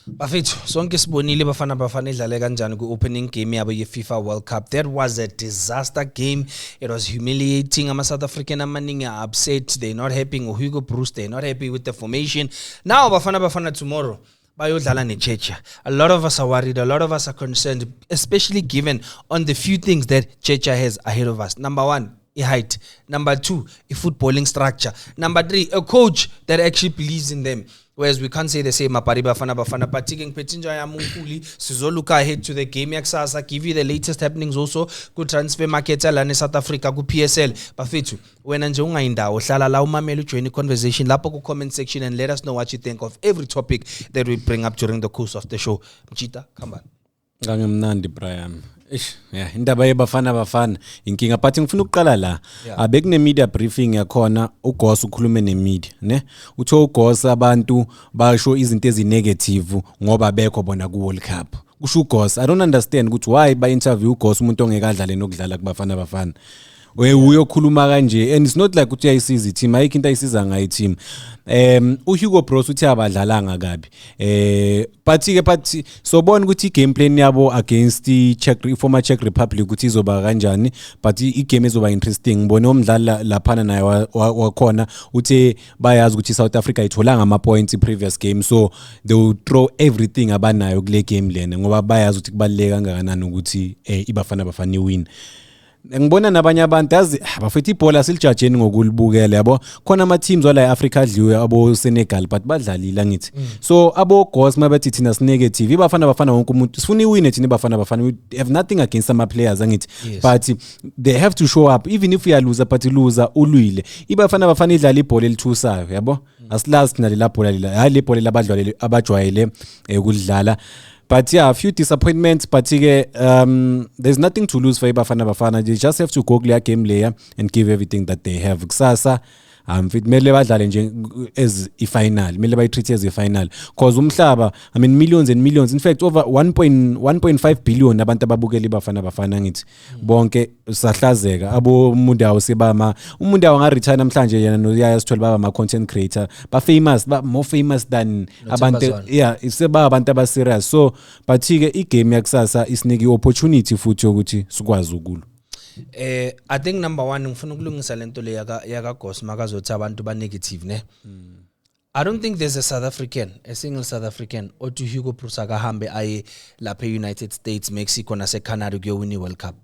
Bafethu sonke sibonile bafana idlale kanjani ku-opening game yabo ye-FIFA World Cup. That was a disaster game. It was humiliating. South African amaningi are upset. They're not happy with Hugo Broos. They're not happy with the formation. Now bafana tomorrow bayodlala neChechia. A lot of us are worried. A lot of us are concerned, especially given on the few things that Chechia has ahead of us. Number one, height. Number two, a footballing structure. Number three, a coach that actually believes in them. Whereas we can't say the same about Bafana, but taking Petinja Yamunkuli, Sizoluka ahead to the game Yaksasa, give you the latest happenings also, good transfer market, and South Africa, good PSL. Bafetu, when Anjonga Inda, Oshla Laumamelu join the conversation, Lapo comment section, and let us know what you think of every topic that we bring up during the course of the show. Mchita, come on. Ngamnandi Brian. Yeah, indaba yebafana inkinga but ngifuna ukuqala la abekune media briefing yakhona uGoss ukhulume nemedia ne utho uGoss abantu basho izinto ezinegative ngoba bekho bona ku World Cup kusho uGoss. I don't understand ukuthi why ba interview uGoss umuntu ongekadlale nokudlala kubafana uyokhuluma kanje, and it's not like uthi ayisiza i-team, ayikho into ayisiza ngayo i-team. uHugo Broos uthi abadlalanga kabi, but sobona ukuthi i-game plan yabo against former Czech Republic ukuthi izoba kanjani, but i-game izoba interesting. Ngibone umdlali laphana naye wakhona uthi bayazi ukuthi South Africa itholanga ama-points previous game, so they will throw everything abanayo kule game lena ngoba bayazi ukuthi kubaluleka kangakanani ukuthi ibafana win. Ngibona nabanye abantu yazi bafethu ibhola silijajeni ngokulibukela yabo, khona ama teams wala eAfrica adliwe abo Senegal but badlalile ngithi. So abo Goss mabathi thina negative ibafana wonke umuntu sifuna iwin thina ibafana we have nothing against some players ngithi, but they have to show up even if you lose, but loser ulwile ibafana idlala ibhola elithusayo yabo, asilazi thina lela bhola lela hayi le bhola labadlali abajwayele ukudlala. But yeah, a few disappointments, but there's nothing to lose for Bafana. They just have to go clear game layer and give everything that they have. Kusasa mele badlale nje as i-final, mele bayitreat as i-final, cause umhlaba, I mean millions and millions, in fact over 1.5 billion abantu ababukela ibafana ngithi bonke sahlazeka. Abo Mundawo sebama umundawo ngaretire namhlanje yena noyaya sithole baba ama content creator ba famous, ba more famous than abantu, yeah, iseba abantu aba serious. So but i-game yakusasa isinike opportunity futhi ukuthi sikwazi ukulu. I think number one ngifuna ukulungisa lento le yaka Goss makazothi abantu ba negative ne. I don't think there's a single South African or to Hugo Broos akahambe aye lapha United States, Mexico nase Canada kuyowina iWorld Cup.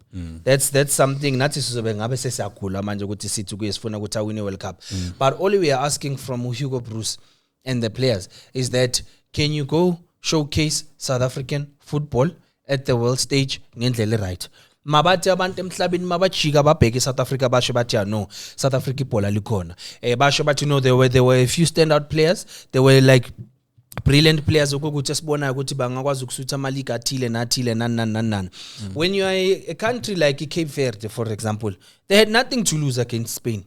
That's something nathi sizobe ngabe sesiyakhula manje ukuthi sithi kuyesifuna ukuthi awine iWorld Cup. But all we are asking from Hugo Broos and the players is that can you go showcase South African football at the world stage ngendlela right? Mabathi abantu emhlabeni mabajika babheke South Africa basho bathi no, South Africa ibhola likhona. Basho bathi no, there were a few standout players. They were like brilliant players ukuthi sibona ukuthi bangakwazi ukusutha ama league athile nathile nan. When you are a country like Cape Verde for example, they had nothing to lose against Spain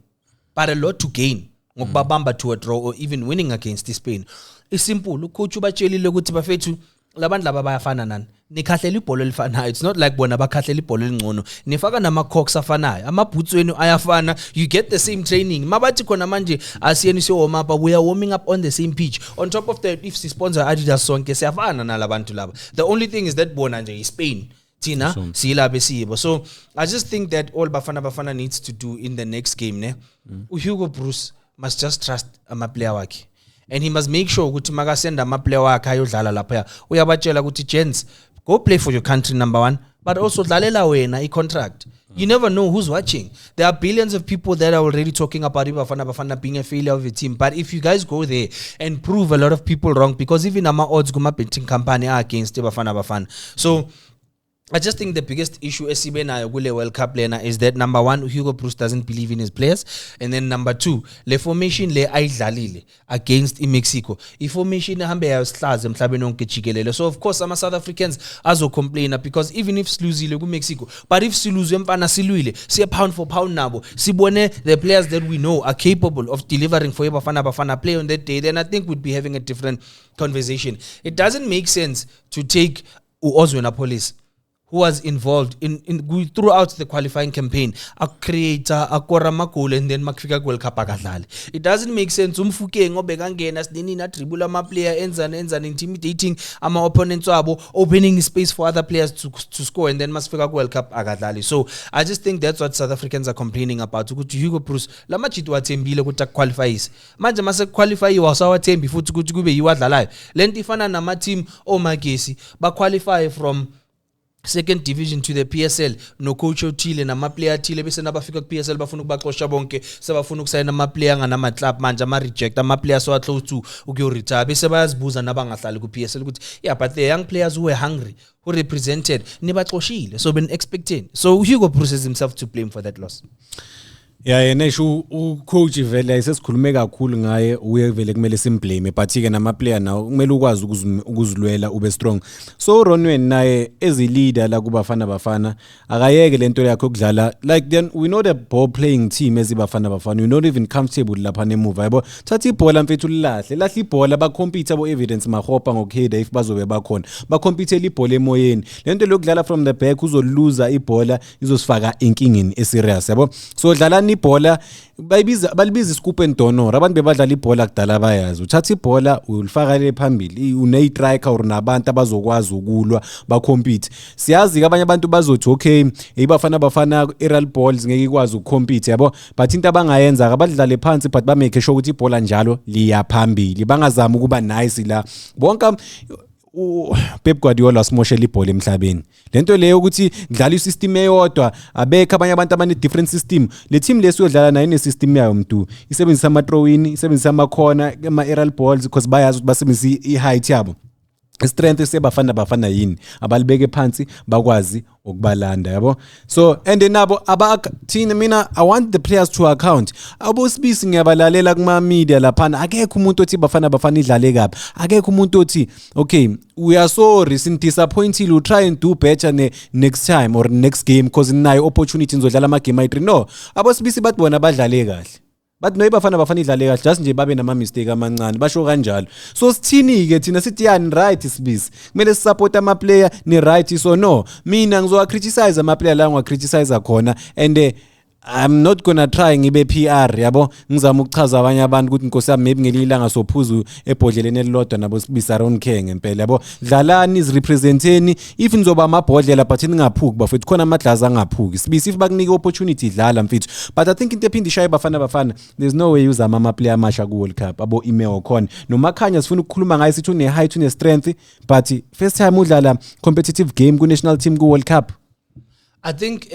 but a lot to gain ngokubabamba to a draw or even winning against Spain. It's simple. Ucoach ubatshelile ukuthi bafethu labantu laba bayafana nani, nikhahlela ibhola elifanayo. It's not like bona bakhahlela ibhola elingcono, nifaka nama cocks afanayo, ama boots wenu ayafana, you get the same training. Mabathi khona manje asiyeni siyo warm up, we are warming up on the same pitch. On top of that, if si sponsor Adidas sonke siyafana nalabantu laba. The only thing is that bona nje is Spain Tina silabe sibo. So I just think that all Bafana needs to do in the next game ne, Hugo Broos must just trust ama player wakhe. And he must make sure ukuthi makasenda ama player wakhe ayodlala lapha uyabatshela ukuthi gents, go play for your country number one, but also dlalela wena i-contract. You never know who's watching. There are billions of people that are already talking about Bafana being a failure of a team. But if you guys go there and prove a lot of people wrong, because even ama odds kuma betting company are against Bafana. So I just think the biggest issue Esibena Gule World Cup lena is that number one, Hugo Broos doesn't believe in his players, and then number two, le formation le ayidlalile against Mexico. I formation hambe yaslaze emhlabeni wonke jikelele. So of course some South Africans azo complain because even if siluzile ku Mexico, but if siluzwe mfana silwile, see pound for pound nabo, sibone the players that we know are capable of delivering for Bafana play on that day, then I think we'd be having a different conversation. It doesn't make sense to take Ozwena Police, who was involved in throughout the qualifying campaign, a creator, a kora magole, and then makfika World Cup akadlali. It doesn't make sense. Umfuke ngobekangena sidini na dribble ama player enzani intimidating ama opponents wabo, opening space for other players to score, and then masfika World Cup akadlali. So I just think that's what South Africans are complaining about. Ukuthi Hugo Bruce lama chitu wathembile ukuthi qualifies. Manje mase qualify wasawathembi futhi ukuthi kube yiwadlalayo. Lento ifana nama team oMagesi ba qualify from second division to the PSL no coach othile nama player athile bese nabafika ku PSL bafuna ukubaxosha bonke sebafuna ukusayina ama player ngana club manje ama reject ama players so close to ukuyo retire bese bayazibuza nabangahlali ku PSL ukuthi yeah but the young players who were hungry who represented nibaxoshile so been expecting so Hugo Bruce is himself to blame for that loss. Yeah, yenesho ucoach vele ayisesikhulume kakhulu ngaye uye vele kumele simblame but ke nama player nawo kumele ukwazi ukuzilwela ube strong. So Ronwen naye as a leader la kubafana akayeke lento yakhe ukudlala like then we know the ball playing team as ibafana we're not even comfortable lapha nemuva yabo thatha ibhola mfethu lahla ibhola ba compete abo evidence mahopa ngokheda if bazobe bakhona ba compete ibhola emoyeni lento lokudlala from the back uzoluza ibhola izosifaka inkingeni eserious yabo so dlala ibhola balibiza iscoop and donor abantu bebadlala ibhola kudala bayazi uthatha ibhola ulifaka le phambili une striker or nabantu abazokwazi ukulwa ba compete siyazi abanye abantu bazothi okay bafana aerial balls ngeke ikwazi ukucompete yabo but into abangayenza abadlale phansi but ba make sure ukuthi ibhola njalo liya phambili bangazama ukuba nice la bonke Pep Guardiola smoshela ibhola emhlabeni lento leyo ukuthi kudlala isystem eyodwa abekho abanye abantu abane different system le team leso yodlala nayo ine system yayo mntu isebenzisa ama throw in isebenzisa ama corner ama aerial balls because bayazi ukuthi basebenzisa i-height yabo strength sebafana yini abalibeke phansi bakwazi ukubalanda yabo so and nabo abathina mina I want the players to account abosibisi ngiyabalalela kuma media lapha akekho umuntu othi bafana idlale kabi akekho umuntu othi okay we are sorry sin disappointed we try and do better next time or next game because nayo opportunity nizodlala ama game ayi3 no abosibisi bathi bona badlale kahle but no ibafana idlale kahle just nje babe nama mistake amancane basho kanjalo so sithini ke thina sithi yani right sibisi kumele support ama player ni right so no mina ngizowa criticize ama player la ngwa criticize khona and I'm not gonna try ngibe PR yabo ngizama ukuchaza abanye abantu ukuthi inkosi yami maybe ngelilanga sophuzu ebhodleleni elilodwa nabo sibisa round care ngempela yabo dlalani izirepresenteni if nizoba amabhodlela but ningaphuki bafethu khona amadlaza angaphuki sibisi if bakunike opportunity dlala mfethu but I think into ephindi shaye bafana there's no way uzama ama player amasha ku World Cup abo email khona noma khanya sifuna ukukhuluma ngayo sithi une height une strength but first time udlala competitive game ku national team ku World Cup I think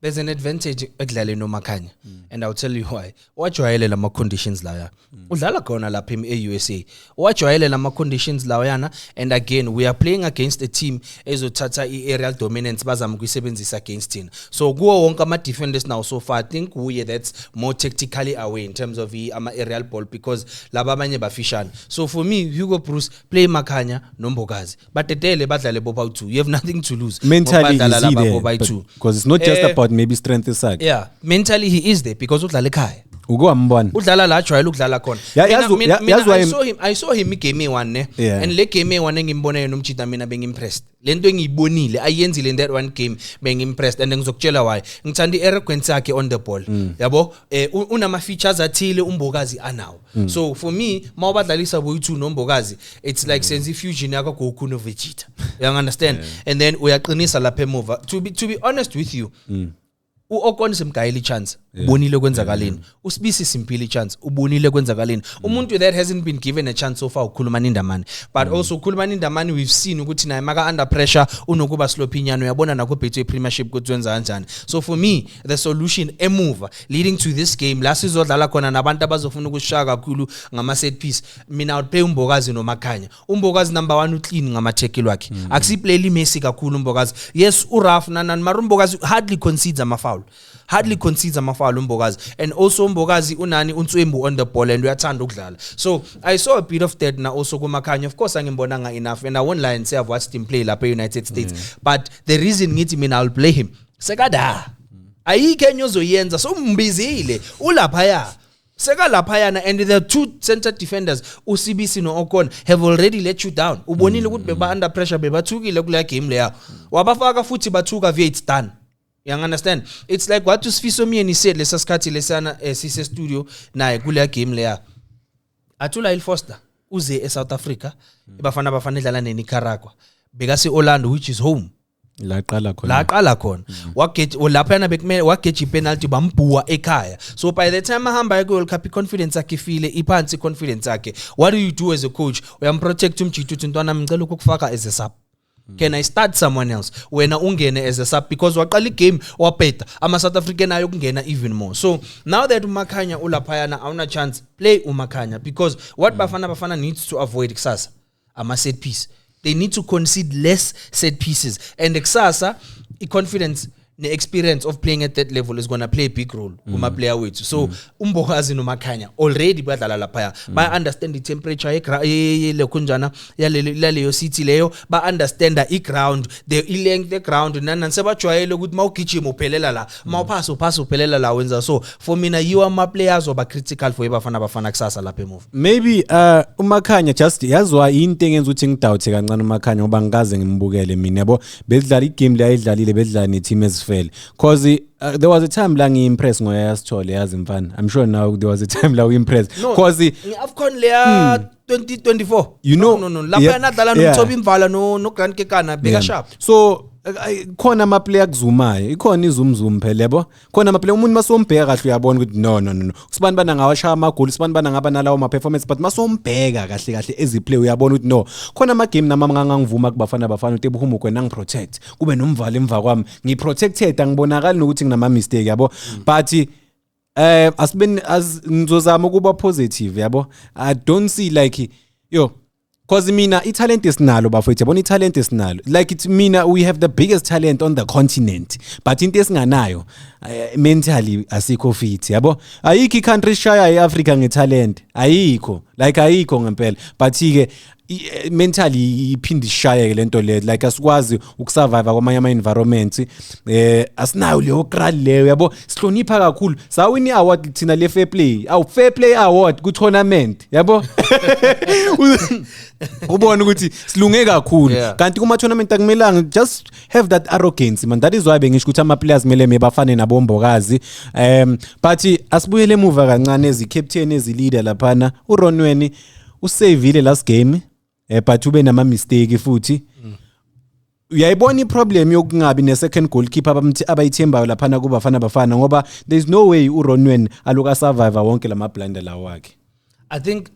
there's an advantage ekudlale noMakhanya and I'll tell you why. Wajwayele lama conditions la udlala khona lapha eUSA. Wajwayele lama conditions la yana and again we are playing against a team ezothatha aerial dominance bazama ukuyisebenzisa against thina. So kuwo wonke ama defenders now so far I think that's more tactically away in terms of ama aerial ball because laba abanye bafishana. So for me Hugo Bruce play Makhanya noMbokazi. But Tetele badlale boba 2. You have nothing to lose. Mentally because it's not just about maybe strength aside. Yeah, mentally he is there because udlala ekhaya. Ukwambona. Udlala la jwayela ukudlala khona. I saw him game 1 ne and le game 1 engimbona yena umjita mina bengimpressed. Lento engiyibonile ayenzile in that one game bengimpressed and ngizokutshela why. Ngithanda i-eloquence yakhe on the ball. Yabo unama features athile uMbokazi anawo. So for me mawubadlalisa boyi2 noMbokazi it's like sense fusion yakho Goku no Vegeta. You understand? And then uyaqinisa lapha emuva. To be honest with you uOkon simgayile chance ubonile kwenzakaleni uSibisi simpile chance ubonile kwenzakaleni umuntu that hasn't been given a chance so far ukhulumana indamani but also ukhulumana indamani we've seen ukuthi naye maka under pressure unokuba sloppy nyano uyabona nakho Betway Premiership kutwenza kanjani so for me the solution emuva leading to this game la sizodlala khona nabantu abazofuna ukushaya kakhulu ngama set piece mina I'll play uMbokazi noMakhanya uMbokazi number 1 uclean ngama tackle wakhe akusiplay Messi kakhulu uMbokazi yes uRaf nanani mara uMbokazi hardly concedes ama foul uMbokazi and also uMbokazi unani uNtswembu on the ball and uyathanda ukudlala so I saw a bit of that na also kuMakhanya of course angimbonanga enough and I won't lie and say I've watched him play lapha eUnited States but the reason ngithi mina I'll play him sekada ayike enyozoyenza so umbizile ulapha ya Seka laphayana, and the two center defenders uCBC no Ocon have already let you down. Ubonile ukuthi beba under pressure bebathukile kule game leya. Wabafaka futhi bathuka via it's done. You understand? It's like what Sfiso Myeni said lesa skhathi lesana sise studio naye kule game leya. Atula Foster uze eSouth Africa bafana edlala neNicaragua. Bekase Orlando which is home. La qala khona waget olaphana bekumele wageja penalty bambhuwa ekhaya. So by the time ahamba eWorld Cup confidence yakhe ifile iphansi confidence yakhe. What do you do as a coach? Uyamprotect umjithu uthi ntwana ngicela ukufaka as a sub. Can I start someone else wena ungene as a sub because waqala igame wapeta ama South African ayo kungena even more. So now that uMakhanya ulaphayana awuna chance play uMakhanya because what bafana needs to avoid kusasa ama set piece. They need to concede less set pieces. And Kusasa, confidence, the experience of playing at that level is going to play a big role. Player with. So, Umbokazi no Makhanya already badala lapaya. But understand the temperature, le kunjana, le city leo. But understand the ground, the length the ground. Nan seba chwaelo good mau kichi mo pelela la, mau paso pelela la wenza. So for me na you are my players or critical for bafana Kusasa lape move. Maybe uMakhanya just yazwa into engenza uthi ngidoubt kancane uMakhanya ngoba ngikaze ngimbukele mina yabo bedlala igame le ayidlalile bedlala neteam ezifele cause there was a time la ngiimpress ngoya Sithole yazi mfana. I'm sure now there was a time la uimpress cause AFCON leya 2024 you know no lapha nadala noMthobi Imvala no Grant Kekana bigger sharp. So khona ama player kuzumayo ikhona izumzum phela yabo khona ama player umuntu masombheka kahle uyabona ukuthi no usibani bana ngawashaya ama goal sibani bana ngaba nalawo ma performance but masombheka kahle ezi play uyabona ukuthi no khona ama game nama ngangangivuma kubafana ukuthi ebuhumo kwena ngiprotect kube nomvalo emva kwami ngiprotected angibonakala nokuthi nginama mistake yabo but ngizozama ukuba positive yabo. I don't see like cause mina talent is nalo bafethu yabona talent is nalo like it mina we have the biggest talent on the continent but into esinganayo mentally asikho fit yabo ayikho country shaya eAfrica ngetalent ayikho ngempela but ke mentally iphindi ishaye lento le like asikwazi ukusurvive kwamanye ama environments asinayo leyo crowd leyo yabo sihlonipha kakhulu sawini award thina le fair play award ku tournament yabo ubona ukuthi silunge kakhulu kanti kuma tournament akumelanga just have that arrogance man. That is why bengisho ukuthi ama players mele mebafane nabombokazi but asibuyele emuva kancane ezi captain ezi leader laphana uRonweni usavile last game but ube nama mistake futhi uyayibona iproblem yokungabi ne second goalkeeper abayithembayo laphana kubafana ngoba there is no way uRonwen aluka survivor wonke lama blunder lawo wakhe. I think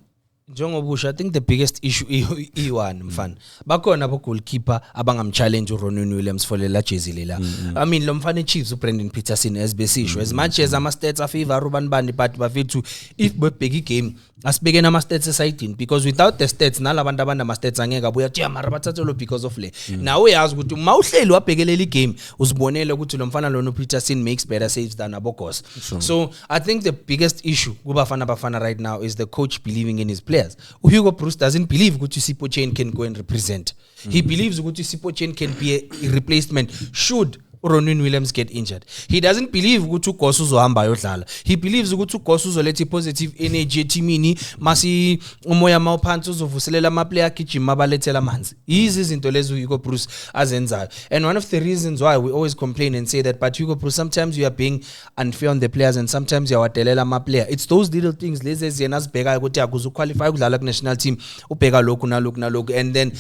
njengobusha I think the biggest issue i1 mfana bakhona abo goalkeeper abangamchallenge uRonwen Williams for lela jersey lela. I mean lo mfana Chiefs uBrendan Peterson SBC as much as ama stats afavor uban bani but bafethu if bebheka igame asibeke nama stats aside because without the stats nalabantu abana stats angeke abuya thi mara bathathelo because of le. Now uyazi ukuthi uma uhleli wabhekelela igame uzibonele ukuthi lo mfana lo Peterson makes better saves than abogos. So I think the biggest issue kubafana right now is the coach believing in his players. Hugo Bruce doesn't believe ukuthi Sipho Chain can go and represent. He believes ukuthi Sipho Chain can be a replacement should Ronwen Williams get injured. He doesn't believe ukuthi uGosi uzohamba yodlala. He believes ukuthi uGosi uzoletha positive energy etimini masi umoya mawuphansi uzovuselela ama player gijima abalethela amanzi. Yizi izinto lezo Hugo Bruce azenzayo. And one of the reasons why we always complain and say that but Hugo Bruce sometimes you are being unfair on the players and sometimes you are wadelela ama player. It's those little things lezi eziyena azibheka ukuthi akuzu qualify ukudlala ku national team ubheka lokhu nalokhu and then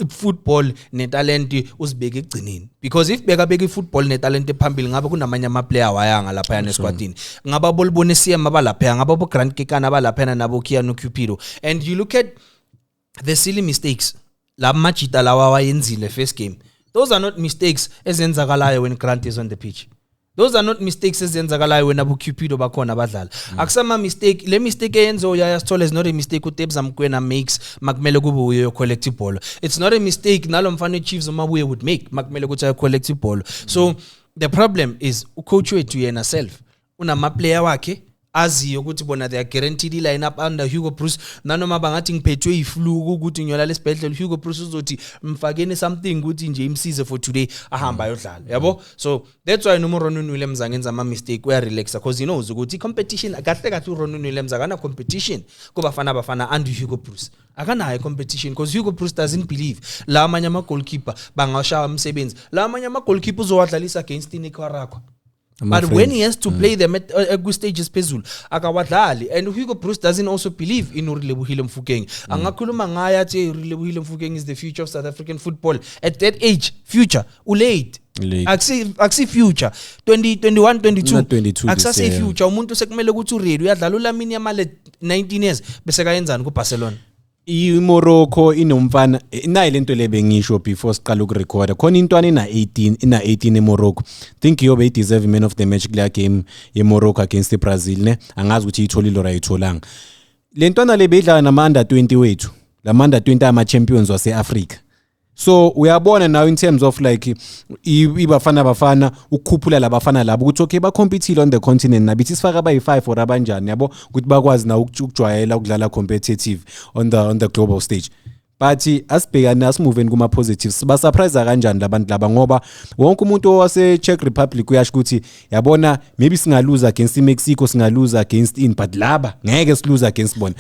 football netalent uzibeka egcineni. Because if beka football netalent ephambili ngabe kunamanye ama player wayanga lapha yana esquadini ngaba bolibone CM abalapha ngaba bo Grant Kekana abalapha nabo Keanu Cupido. And you look at the silly mistakes la machita lawa wayenzile first game, those are not mistakes ezenzakalayo when Grant is on the pitch. Those are not mistakes ezenzakalayo when Abu Cupido bakhona abadlala. Akusama mistake, le mistake eyenzo Yaya Sithole is not a mistake uTebza Mkwena makes makumele kube uyo collective ball. It's not a mistake nalo mfana Chiefs umabuye would make makumele kuthi collective ball. So the problem is coach wethu yena self unama player wakhe aziyo ukuthi bona they are guaranteed line-up under Hugo Bruce nanoma bangathi ngiphethwe iflu ukuthi ngiyola lesibhedlela Hugo Bruce uzothi mfakeni something ukuthi nje imsize for today ahamba ayodlala yabo so that's why noma Ronwen Williams angenza ama mistake uya relaxa because he knows ukuthi competition kahle uRonwen Williams akana competition kubafana under Hugo Bruce akanayo competition because Hugo Bruce doesn't believe la amanye ama goalkeeper bangashaya umsebenzi la amanye ama goalkeeper uzowadlalisa against iNicaragua. But when he has to play them at good stages phezulu akawadlali and Hugo Bruce doesn't also believe in Relebohile Mofokeng angakhuluma ngaye athi Relebohile Mofokeng is the future of South African football at that age future late akusi future 2021 22 akusase future umuntu sekumele ukuthi uready uyadlala uLamine Yamal 19 years bese kayenzani ku Barcelona iMorocco inomfana nayi lento lebe ngisho before siqala ukurecorda khona intwana ina 18 eMorocco think yobe deserve man of the match kule game yeMorocco against Brazil ne angazi ukuthi itholile or ayitholanga lentwana lebe idlala nama under 20 wethu la under 20 ama champions waseAfrica so uyabona now in terms of like ibafana ukukhuphula labafana labo ukuthi okay ba compete on the continent nabithi sifaka abayi5 or abanjani yabo ukuthi bakwazi na ukujwayela ukudlala competitive on the global stage but asibhekana asimove kuma positives ba surprise kanjani labantu laba ngoba wonke umuntu wase Czech Republic uyasho ukuthi yabona maybe singaluza against Mexico singaluza against but laba ngeke silose against bona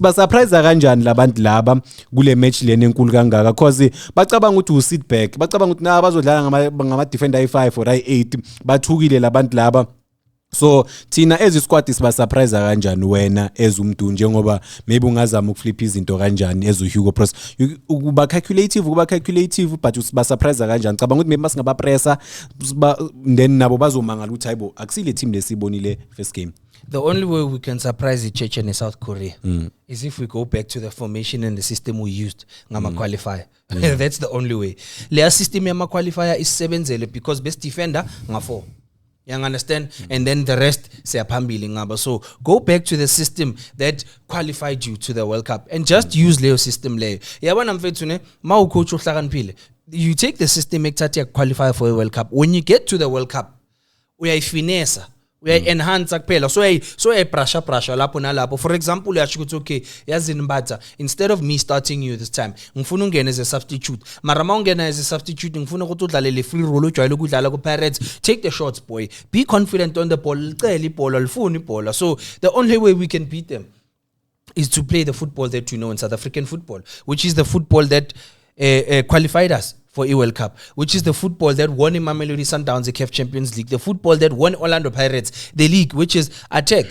ba surprise kanjani labantu laba kule match lene enkulu kangaka because bacabanga ukuthi usit back bacabanga ukuthi na bazodlala ngama defender i5 or i8 bathukile labantu laba so thina as squad siba surprise kanjani wena as umuntu njengoba maybe ungazama ukuflip izinto kanjani as Hugo Bruce ukuba calculative but usiba surprise kanjani cabanga ukuthi maybe masingaba pressure then nabo bazomangala ukuthi hayibo akusile team lesibonile first game. The only way we can surprise the Chechen in South Korea is if we go back to the formation and the system we used ngama qualifier. That's the only way. Leya system yama qualifier is sebenzele because best defender nga4. You understand? And then the rest siyaphambili ngaba. So go back to the system that qualified you to the World Cup and just use Leo system leyo. Yabona mfethu ne ma ucoach uhlakaniphile. You take the system ekuthatha qualify for a World Cup. When you get to the World Cup uyayifinesa enhance kuphela so pressure lapho nalapho for example uyasho ukuthi okay yazini Mbatha instead of me starting you this time ngifuna ungena as a substitute mara mawungena as a substitute ngifuna ukuthi udlale le free role ojwayele ukudlala ku Pirates take the shots boy be confident on the ball licela ibhola lifuna ibhola so the only way we can beat them is to play the football that you know in South African football which is the football that qualified us for a World Cup, which is the football that won Mamelodi Sundowns the CAF Champions League, the football that won Orlando Pirates the league, which is attack.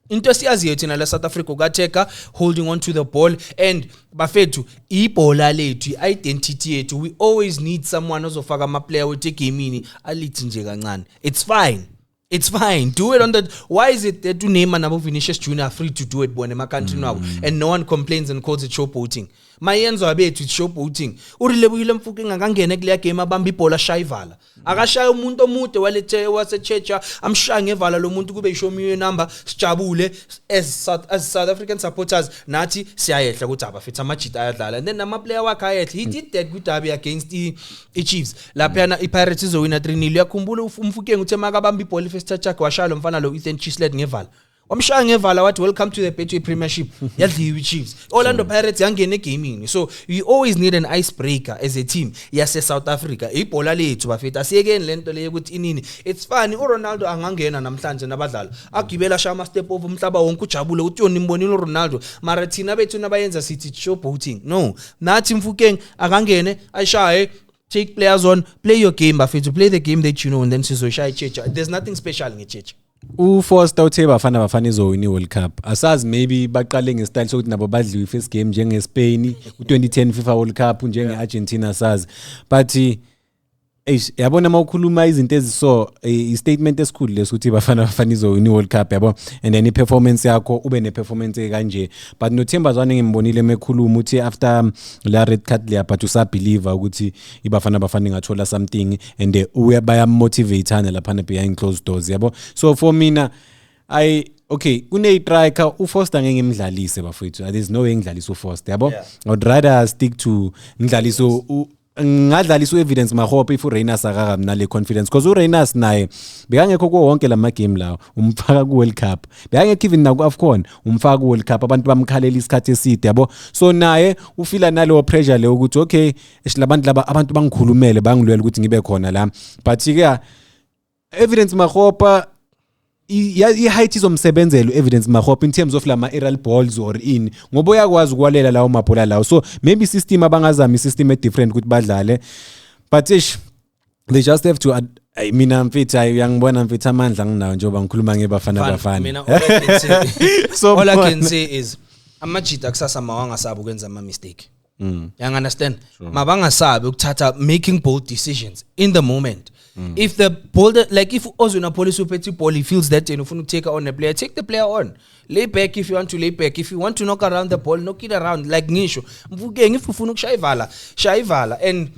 Into siyaziyo thina la South Africa ukatheka holding on to the ball and bafethu ibhola lethu identity yethu we always need someone ozofaka ama player wethu gamini alithi nje kancane it's fine do it on the why is it that Neymar nabo Vinicius Junior are free to do it bona ema country now and no one complains and calls it showboating mayenzo abethu it's showboating uRelebohile Mofokeng akangene kule game abamba ibhola shayivala akashaya umuntu omude waseChecha amshaya ngevala lo muntu kube ishomiwe number sijabule as South African supporters nathi siyayehla ukuthi abafethu amajita ayadlala and then nama player wakhe ayehla he did that with derby against the Chiefs lapha iPirates izowina 3-0 yakhumbula uMofokeng uthe makabamba ibhola first touch yakhe washaya lo mfana lo Ethan Chislet ngevala wamshaya ngevala wathi welcome to the Betway Premiership yadliwe Chiefs Orlando Pirates yangena egaming so you always need an icebreaker as a team yase South Africa ibhola lethu bafethu asiyekeni lento leyo ukuthi inini it's fine uRonaldo angangena namhlanje nabadlali agibela shama step over umhlaba wonke ujabule ukuthi yona imbonile uRonaldo mara thina bethu nabayenza sithi showboating no nathi Mofokeng akangene ayishaye take players on play your game bafethu play the game that you know and then sizoshaya iChecha there's nothing special ngeChecha uFoster uthe bafana izowina iWorld Cup asazi maybe baqale ngesityle sokuthi nabo badliwe first game njengeSpain u2010 FIFA World Cup njengeArgentina sazi but yabona mawukhuluma izinto eziso istatement esikhulu lesuthi bafana izowina iWorld Cup yabo and then iperformance yakho ube neperformance kanje but noThemba Zwane ngimbonile emekhuluma uthi after la red card leya but usabeliever ukuthi ibafana ingathola something and baya motivateana lapha behind closed doors yabo so for mina okay kune striker uFoster ngeke ngimdlalise bafethu there's no way ngidlalise uFoster yabo I'd rather stick to ngidlaliso ngadlalisa evidence mahope if uReynolds akakabi nale confidence because uReynolds naye bekangekho kuwo wonke lama game lawo umfaka ku World Cup bekangekho even na ku AFCON umfaka ku World Cup abantu bamkhalela isikhathi eside yabo so naye ufila nalo pressure le ukuthi okay esilabantu laba abantu bangikhulumele bangilwela ukuthi ngibe khona la but ke evidence mahope i-height izomsebenzela evidence mahope in terms of lama aerial balls or in ngoba uyakwazi ukwalela lawo mabhola lawo so maybe system abangazama system different ukuthi badlale but they just have to mina mfethu uyangibona mfethu amandla nginawo njengoba ngikhuluma ngebafana mina all I can say is amajita kusasa mawangasabi ukwenza ama mistake you understand mabangasabi ukuthatha making bold decisions in the moment. If the ball like if Ozuna police upeti ball he feels that and ufuna take on a player take the player on lay back if you want to lay back if you want to knock around the ball knock it around like ngisho mvukenge if ufuna ukushayivala shayivala and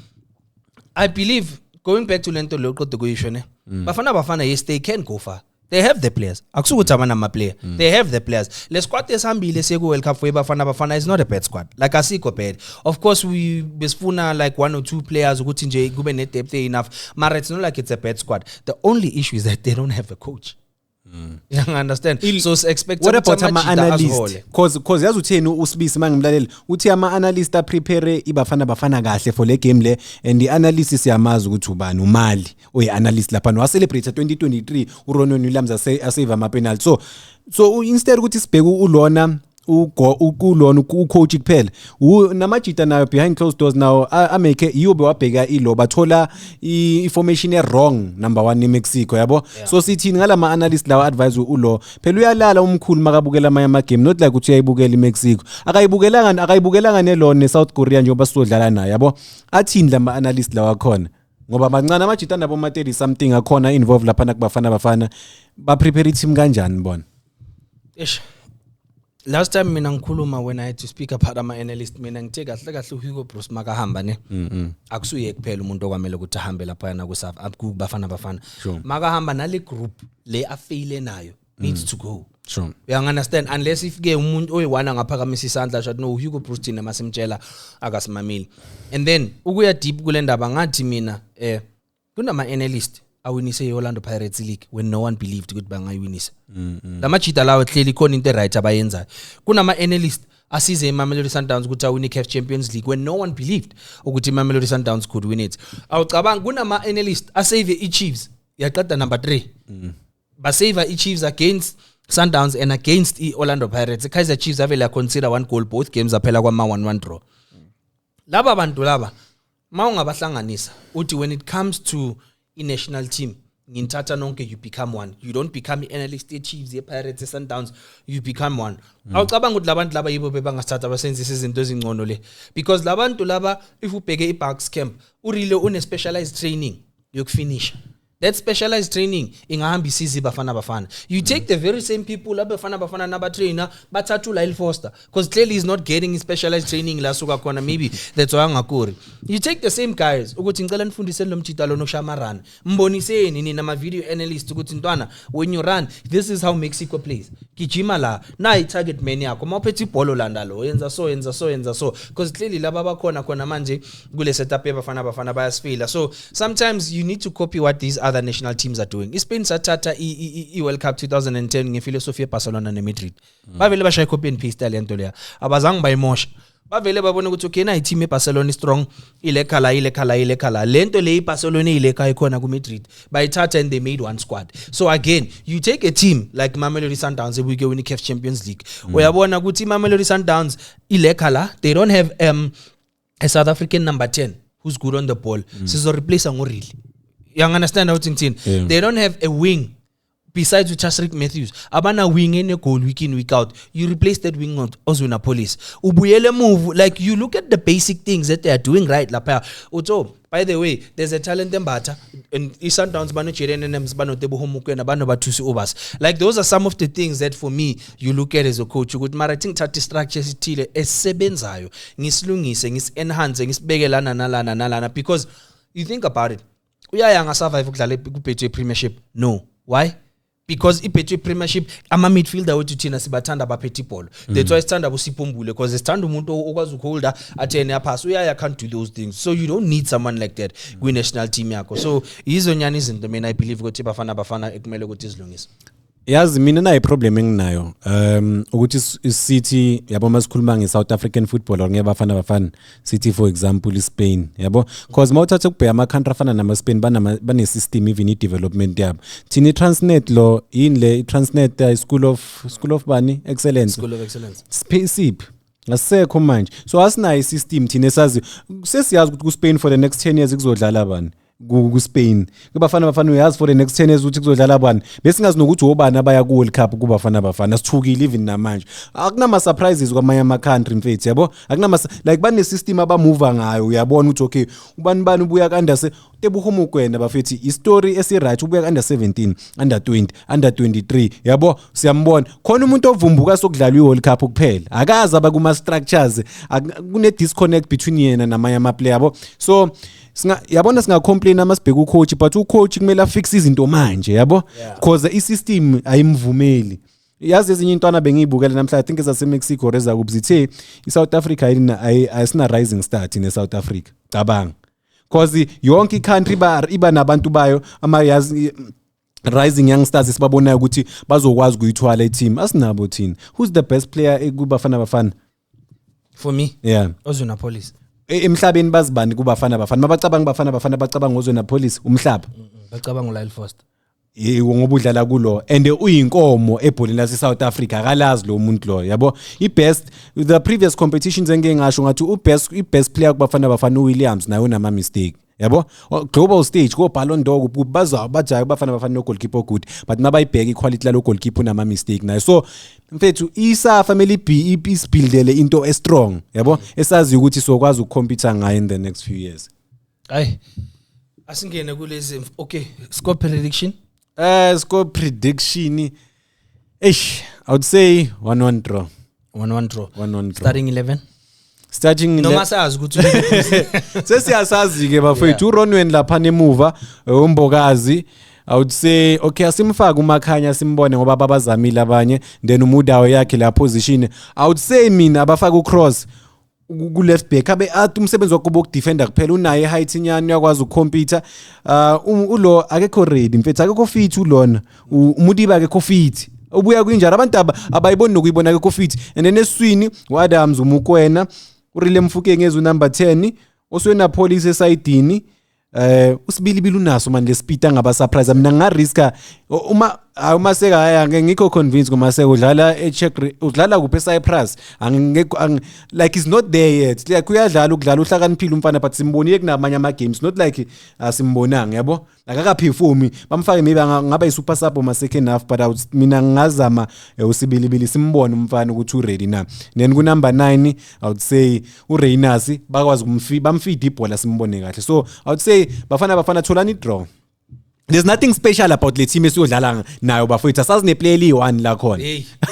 I believe going back to lento loqodo kuyisho ne bafana yes they can go far. They have the players. Akusukuthi abana ama player. They have the players. Le squad esihambile siku World Cup for Bafana is not a bad squad. Like asikho bad. Of course we besifuna like one or two players ukuthi nje kube ne depth enough. But it's not like it's a bad squad. The only issue is that they don't have a coach. You understand? So expect what about ama analysts cause yazi utheni usibisi mangimlalela uthi ama analysts prepare ibafana kahle for le game le and the analysis yamazi ukuthi ubani umali oyi analyst lapha no celebrate 2023 uRonon Williams asave ama penalty so instead ukuthi sibheke ulona ukulona ucoach kuphela namajita nayo behind closed doors now ameke iyobe wabheka ilo bathola information wrong number 1 eMexico yabo so sithi ngalama analyst lawa advise ulo phela uyalala umkhulu makabukela ama game not like uthi uyayibukela eMexico akayibukelanga nelone South Korea njengoba sodlala nayo yabo athini lama analyst lawa khona ngoba bancane amajita nabo ma 30 something akhona involved lapha nakubafana ba prepare team kanjani bona last time mina ngikhuluma when I had to speak about ama analyst mina ngithe kahle uHugo Broos makahamba ne akusuye kuphela umuntu okwamele ukuthi ahambe lapha na ku bafana makahamba nale group le afaile nayo needs to go sure you understand unless if ke umuntu oyiwana ngaphakamisa isandla shot no Hugo Broos thina masimtshela akasimamili and then ukuya deep kule ndaba ngathi mina kunama analyst awinise iOrlando Pirates League when no one believed ukuthi bangayinisa lamajita lawo clearly khona into right abayenzayo kunama analyst asize iMamelodi Sundowns ukuthi awine CAF Champions League when no one believed ukuthi iMamelodi Sundowns could win it awucabanga kunama analyst asave iChiefs yaqeda number 3 ba save iChiefs against Sundowns and against iOrlando Pirates Kaizer Chiefs avela consider one goal both games aphela kwama 1-1 draw laba bantu laba mawungabahlanganisa uthi when it comes to national team nginthatha nonke you become one you don't become analyst Chiefs Pirates Sundowns you become one awucabanga ukuthi labantu laba yibo bebangasithatha basenzisa izinto ezingcono le because labantu laba if ubheke iBucks camp urile une specialized training yokufinish that specialized training ingahamba isizi bafana you take the very same people abafana naba trainer bathathu Lyle Foster because clearly he's not getting specialized training la suka khona maybe that's why angakuri you take the same guys ukuthi ngicela nifundiseni lo mjita lo noShamarana mboniseni nini nama video analyst ukuthi ntwana when you run this is how Mexico plays gijima la na i target man yakho mawuphethe ibhola landa lo yenza so because clearly laba bakhona manje kule setup yabafana bayasifila so sometimes you need to copy what these other national teams are doing. Spain sathatha i World Cup 2010 ngefilosofia Barcelona ne Madrid. Bavele bashaya copy and paste lento leya. Abazange bayimosha. Bavele babona ukuthi okay na i-team eBarcelona strong ile khala lento le iBarcelona ileka ikhona ku Madrid. Bayithatha and they made one squad. So again, you take a team like Mamelodi Sundowns we go win the CAF Champions League. Uyabona ukuthi Mamelodi Sundowns ileka la they don't have a South African number 10 who's good on the ball. Sizo replace ngorili. You understand how thing? Yeah. They don't have a wing besides with Chasrick Matthews. Abana wing in a goal week in week out. You replace that wing on Ozuna Police. Ubuyele move like you look at the basic things that they are doing right. Lapaya. Oto. By the way, there's a talent in Bata and Sundowns bano chirenems bano tebo homuke na bano batusi obas. Like those are some of the things that for me you look at as a coach. You could marating tati structures tile esebenzayo. Ngislungise, ngis enhance, ngisbege lana because you think about it. Uyaya nga survive ukudlala ku Premiership. No. Why? because iphethe premiership ama midfielder wethu thina sibathanda abaphethe ibhola that's why sithanda uSiphumbule because sithanda umuntu okwazi ukuholda athene apass uyaya can't do those things so you don't need someone like that kwi national team yakho so izonyana izinto mina I believe ukuthi bafana ekumele ukuthi izilungise yazi mina nayi problem enginayo ukuthi City yabo masikhuluma ngeSouth African football or ngebafana City for example Spain yabo because mawuthatha ukubheka ama country afana nama Spain bane system even I development yabo thina Transnet lo yini le Transnet school of bani excellence SIP ngasekho manje so asinayo system thina esazi sesiyazi ukuthi ku Spain for the next 10 years kuzodlala bani ku Spain kubafana uyazi for the next 10 years ukuthi kuzodlala bani bese singazi nokuthi obani abaya ku World Cup kubafana sithukile even namanje akunama surprises kwamanye ama country mfethu yabo akunama like bane system abamove ngayo uyabona ukuthi okay ubani ubuya kanda se tebuhomo kwena bafethi istory esi right ubuya under 17 under 20 under 23 yabo siyambona khona umuntu ovumbuka sokudlala iWorld Cup kuphela akaza bakuma structures kune disconnect between yena namanye ama player yabo so yabona singa complain amasibheka ucoach but ucoach kumele afix izinto manje yabo because isystem ayimvumeli yazi ezinye intwana bengiyibukela namhla I think ezase Mexico reza kubzithe iSouth Africa ayisina rising star in South Africa cabanga because yonke country iba nabantu bayo ama yazi rising youngsters sibabonayo ukuthi bazokwazi ukuyithwala team asinabo thina who's the best player kubafana for me yeah Ozuna Police emhlabeni bazibani kubafana mabacabanga bafana bacabanga ngozwena police umhlaba bacabanga uLyle Foster ngoba udlala kulo and uyinkomo ebholini lase South Africa akalazi lo muntu lo yabo ibest the previous competitions engeke ngasho ngathi ibest player kubafana uWilliams naye unama mistake yabo global stage ko Ballon d'Or bajaye bafana no goalkeeper good but nabayibheka iquality la goalkeeper unama mistake naye so mfethu isa family B isbuildele into strong yabo esazi ukuthi sokwazi ukucompete ngayo in the next few years ay asingene kulezi okay score prediction I would say 1-1 draw 1-1 draw 1-1 starting 11 noma sazi ukuthi sesiyasazi ke bafethu uRonwen lapha nemuva umbokazi I would say okay asimfaka uMakhanya simbone ngoba babazamile abanye then umudawo yakhe la position I would say mina abafaka uCross ku left back abe athi umsebenzi wakhe bokudefender kuphela unaye height inyani yakwazi ukucompete ulo akekho ready mfethu akekho fit ulona umudiba akekho fit ubuya kwinjalo abantu abayiboni nokuyibona akekho fit and then eswini uAdams umukwena urile Mfukeng ezu number 10 oswena police esidini usibilibili unaso manje lespeed angaba surprise mina ngariska uma seka haya ngikho convinced ngoma seka udlala eCzech udlala kuphi eCyprus like is not there yet like uyadlala ukudlala uhlakaniphile umfana but simboniye kunamanye ama games not like asimbonanga yabo akakaphefumi bamfake maybe ngaba yisuper sub ma second half but mina ngazama usibilibili simbone umfana ukuthi u ready na then ku number 9 I would say uReyners bakwazi bamfeed ibhola simbone kahle so I would say bafana tholani draw. There's nothing special about le team esiyodlala nayo bafowethu asazine player li1 la khona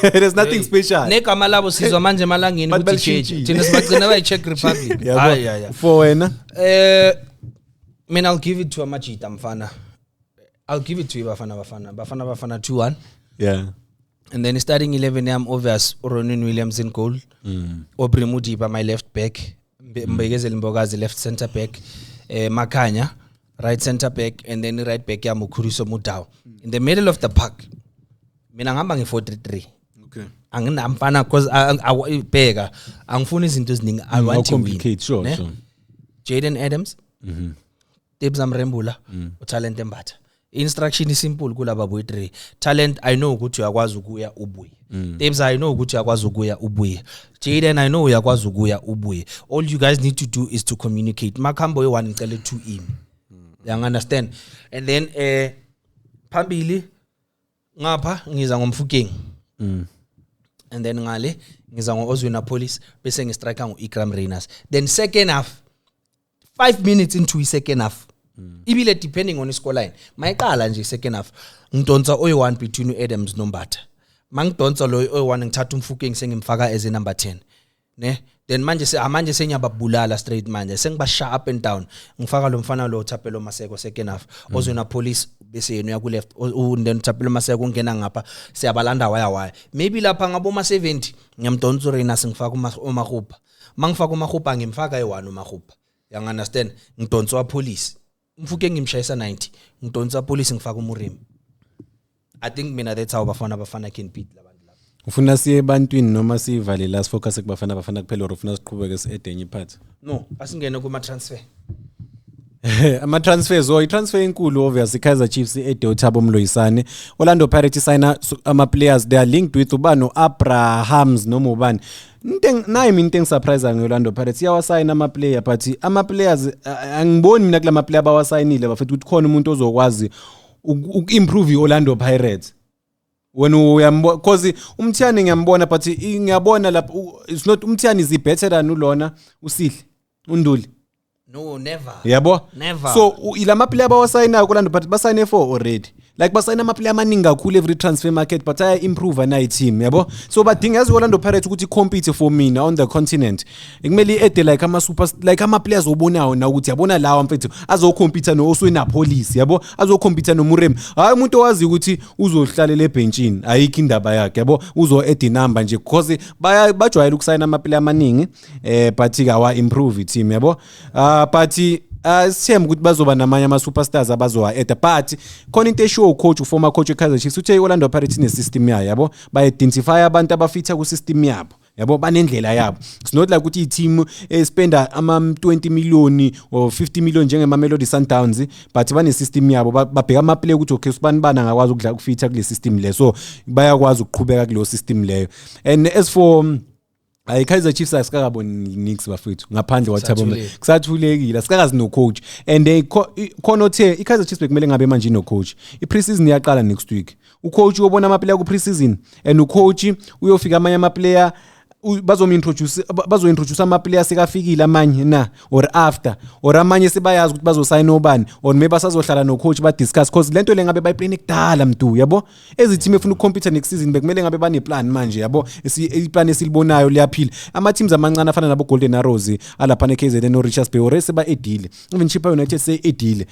there's nothing special negama labo sizwa manje emalangeni ukuthi thina sibagcina bayi Czech Republic yeah for wena mina I'll give it to Amajita mfana I'll give it to bafana 2-1 yeah and then starting 11 I'm obvious Ronin Williams in goal Aubrey Mudiba my left back Mbegezeli Mbokazi left center back Makhanya right center back and then right back ya Mukhuriso Mudau in the middle of the park mina ngihamba nge4-3-3 okay anginamfana because bheka angifuni izinto eziningi I want to win sure Jaden Adams Tebza Mrembula utalent embatha instruction is simple kulaba boy 3 talent I know ukuthi uyakwazi ukuya ubuye Tebza I know ukuthi uyakwazi ukuya ubuye Jaden I know uyakwazi ukuya ubuye all you guys need to do is to communicate Makambo ye1 ngicela 2 in you understand and then phambili ngapha ngiza ngomfukeng and then ngale ngiza ngoOzwena Police bese ngistriker ngoIkram Reyners then second half 5 minutes into the second half ibile depending on the score line mayiqala nje second half ngidonsa oy1 between Adams noMbatha mangidonsa lo oy1 ngithatha umfukeng sengimfaka as a number 10 ne then manje senyababulala straight manje sengibasha up and down ngifaka lo mfana lo Thapelo Maseko second half ozona police bese yena uya ku left then Thapelo Maseko ungena ngapha siyabalanda waya maybe lapha ngabo ma 70 ngiyamdonsa Rena singifaka uMahupa mangifaka uMahupa ngimfaka e1 uMahupa you understand ngidonsa wa police mfuke ngimshayisa 90 ngidonsa police ngifaka uMurimi. I think mina that's how bafana can beat labantu laba. Ufuna siye ebantwini noma sivale la focus kubafana kuphela or ufuna siqhubeke edenye part? No, asingene kuma transfer. Ama transfers i-transfer enkulu obviously Kaizer Chiefs Thabo Mloyisane Orlando Pirates sign ama players they are linked with ubano Abrahams noma ubani nayi mina into surprise ngeOrlando Pirates yawasayina ama player but ama players angiboni mina kulama player bawasayinile bafethu ukuthi khona umuntu ozokwazi improve iOrlando Pirates when uyambona because umthiyani ngiyambona but ngiyabona lapha it's not umthiyani is better than ulona usihle unduli. No, never. Yabo? Never. So ilama player bawasayina kuLando but basayine for already. Like basayina ama player amaningi kakhulu every transfer market but aya improve na team, yabo? So badinga Orlando Pirates ukuthi compete for mina on the continent. Ikumele ede like ama super like ama players obonayo na ukuthi yabona lawa mfethu azocompete no Oswena Police, yabo? Azocompete no Murem. Hayi umuntu owazi ukuthi uzohlalela ebenchini, ayikho indaba yakhe, yabo? Uzo ede number nje because bajwayela ukusayina ama player amaningi but ikawa improve team, yabo? But siyem ukuthi bazoba namanye ama superstars abazowa eta but khona into eshow coach former coach eKaizer Chiefs uthe iOrlando Pirates ne system yayo, yabo? Ba identify abantu abafitha ku system yabo, yabo? Banendlela yabo. It's not like ukuthi i-team spenda ama 20 million or 50 million njenge Mamelodi Sundowns but bane system yabo babheka ama play ukuthi okay usibani bana ngakwazi ukufitha kule system le so bayakwazi ukuqhubeka kule system leyo. And as for Kaizer Chiefs asikakaboni nix bafethu ngaphandle kwaThabo kusathulekile asikakazi no coach and khona othe iKaizer Chiefs bekumele ngabe manje no coach i-preseason iyaqala next week ucoach uyobona ama player ku preseason and ucoach uyofika amanye ama player bazointroduce ama players sekafikile amanye na or after or amanye sebayazi ukuthi bazosayina obani or maybe basazohlala no coach ba discuss because lento le ngabe bayiplan ekudala mntu, yabo? Ezi team efuna ukucompete next season bekumele ngabe bane plan manje, yabo? Iplan esilibonayo liyaphila ama teams amancane afana nabo Golden Arrows alapha neKZN no Richards Bay or seba edile even Chippa United say edile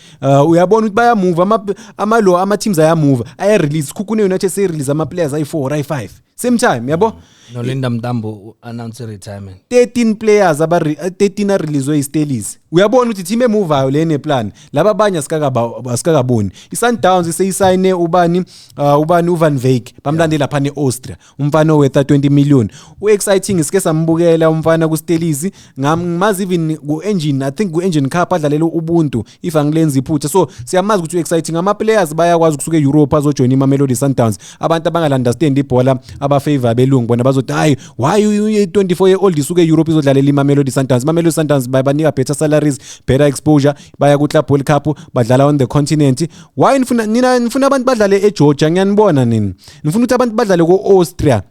uyabona ukuthi baya move ama teams aya move aya release Khukune United say release ama players ay 4 or ay 5 same time, yabo? No Linda Mtambo announce retirement. 13 players 13 release iStelis. Uyabona ukuthi team emove ayo le neplan. Laba abanye asikakaboni. iSundowns iseyisayine ubani uVan Wyk bamlandela lapha neAustria. Umfana owetha 20 million. Exciting isike sambukela umfana kuStelis ngamazi even ku-engine I think ku-engine cup adlalela uBuntu if angilenza iphutha. So siyamazi ukuthi exciting ama players bayakwazi kusuka eEurope azojoin iMamelodi Sundowns. Abantu abangala understand ibhola abafavor belungu bona bazothi hayi why you 24 year old isuke eEurope izodlalela iMamelodi Sundowns. Mamelodi Sundowns bayabanika better salaries, better exposure, baya ku Club World Cup badlala on the continent. Why nifuna abantu badlale eGeorgia ngiyanibona nini? Nifuna ukuthi abantu badlale ku-Austria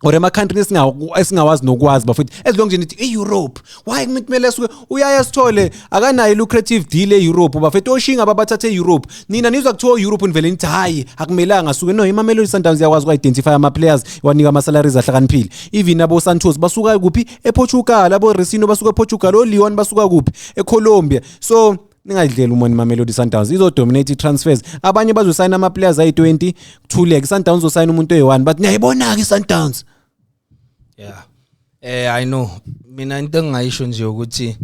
or ema country esingawazi nokwazi bafuthi as long as nithi eEurope why kumele suke uyaya sithole akanayo lucrative deal eEurope bafethu oshinga babathathe eEurope nina nizwa kuthiwa eEurope nivele nithi hayi akumelanga suke no iMamelodi Sundowns yakwazi uku-identify ama players wanika ama salaries ahlakaniphile even abo Santos basuka kuphi ePortugal abo Resino basuka ePortugal oLeon basuka kuphi eColombia so ningadlela umoni Mamelodi Sundowns izodominate transfers abanye bazosayina ama players ayi20 kuthuleke Sundowns uzosayina umuntu oyi1 but niyayibona ke Sundowns. Yeah. I know. Mina into engayisho nje ukuthi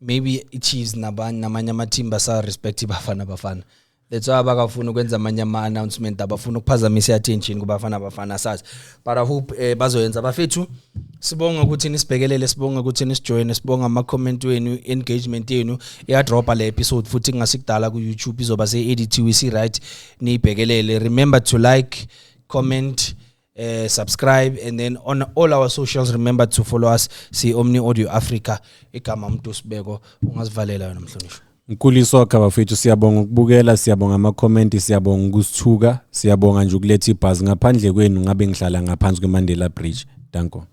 maybe iChiefs namanye ama team basa respect bafana. That's why abakafuna ukwenza amanye ama announcement abafuna ukuphazamisa attention kubafana sazi. But I hope bazoyenza bafethu. Sibonga ukuthi nisibhekelele, sibonga ukuthi nisijoin, sibonga ama comment wenu, engagement yenu. Ya dropa le episode futhi ngasikudala ku YouTube izoba se editiwe si right nibhekelele. Remember to like, comment, subscribe and then on all our socials remember to follow us si Omni Audio Africa igama umuntu Sibeko ungasivalela yona mhlonishwa. Nkuliso kabafethu siyabonga ukubukela, siyabonga ama comment, siyabonga ukusithuka, siyabonga nje ukuletha ibhasi ngaphandle kwenu ngabe ngihlala ngaphansi kweMandela Bridge. Danko.